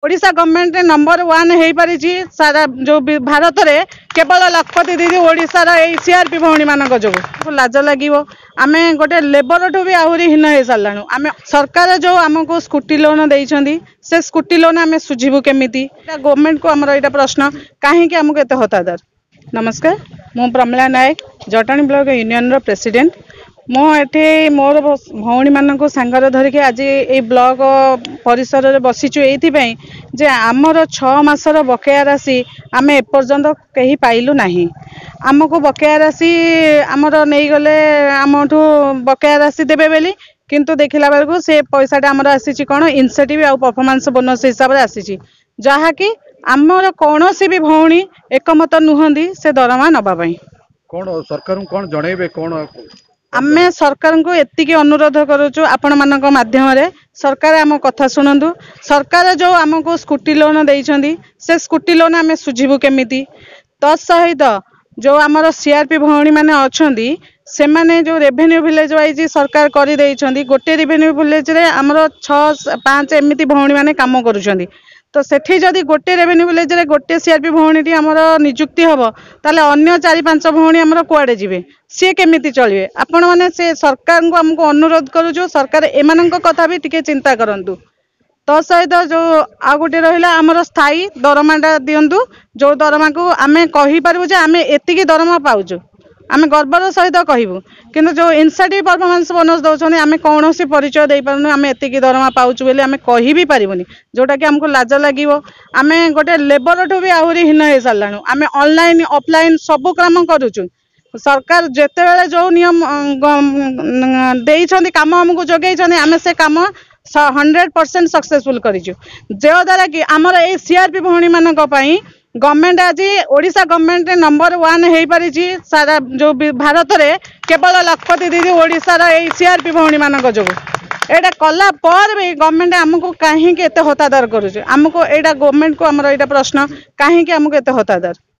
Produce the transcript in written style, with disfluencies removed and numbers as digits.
Odisha government number 1 हो पारी सारा जो भारत में केवल लखपति दीदी ओडिशार सीआरपी भौणी मान जो लाज लगे आम गोटे लेबर ठू भी आहरी हीन हो सारा आम सरकार जो आमको स्कूटी लोन देती से स्कूटी लोन आम सुझीबू केमी गवर्नमेंट को आमर यहाँ प्रश्न कहीं आमको एत हतादर। नमस्कार मु प्रमिला नायक जटाणी ब्लॉक यूनियन प्रेसिडेंट मुझे मोर भौणी मान सांगर धरिकी आज ये ब्लॉक परिसर में बसीचु ये जे आमर 6 मासर बकेया राशि आम एपर्यंत कहीं पाइलु नहीं। आमको बकेया राशि आमर नहीं गले आमठू बकेया राशि देबे बेली किंतु देखला बेलू से पैसाटा आमर आसी कौन इनसेटिव आ परफॉर्मेंस बोनस हिसाब से आसी जहाँकि आमर कौन भी भौणी एकमत नुहंती से दरमा नवाई कौन सरकार कौन जनइबे कौन आम सरकार को एतिकी अनुरोध करुचु आपण मानक माध्यम रे सरकार आम कथा शुणु। सरकार जो आमको स्कूटी लोन देती से स्कूटी लोन आम सुझीबू केमिति तत्सहित जो आमर सीआरपी भौणी माने अछंती से माने जो रेवेन्यू विलेज वाइज सरकार कर देइछंती गोटे रेवेन्यू विलेज रे आमर 6-5 एमिति भौणी माने काम करूछंती तो सेठी जदि गोटे रेवेन्यू विलेज रे गोटे सीआरपी भौणी आमर नियुक्ति हम ताले अन्य 4-5 भौणी आमर कुआडे जिवे सी केमिति चलिए आपण माने से सरकार को हमको अनुरोध करूछु सरकार एमानक कथा भी टिके चिंता करंतु तो सहित जो आ गोटे रहिला आमर स्थायी दरमाटा दियंतु जो दरमा को आमे कहि परबु जे आमे एतिकी दरमा पाउछु आम गर्वर सहित कहूँ किंतु जो इनसेटिव परफॉर्मेंस बोनस दौरान आम कौन परिचय दे पारूँ आम एतिकी दरमा पाउछु बोली आम कहि भी पारिबुनी जोटा कि हमको लाज लगे आम गोटे लेबर ठू भी आहरी हीन हो सारा आम ऑनलाइन ऑफलाइन सब काम करुचु सरकार जेते बेले जो नियम देइछंती काम हमको जोगेइछंती आम से काम 100% सक्सेसफुल करिछु जो द्वारा कि आमर ए सीआरपी भौणी मानक पई गवर्नमेंट आज ओडिशा गवर्नमेंट नंबर 1 हो पारी सारा जो भारत में केवल लखपति दीदी ओडिशार सीआरपी भौणी मान जो एटा कला पर भी गवर्नमेंट आमको कहीं एत हतादर करुचे आमको यहाँ गवर्नमेंट को आमर यहाँ प्रश्न कहीं आमको एत हतादर।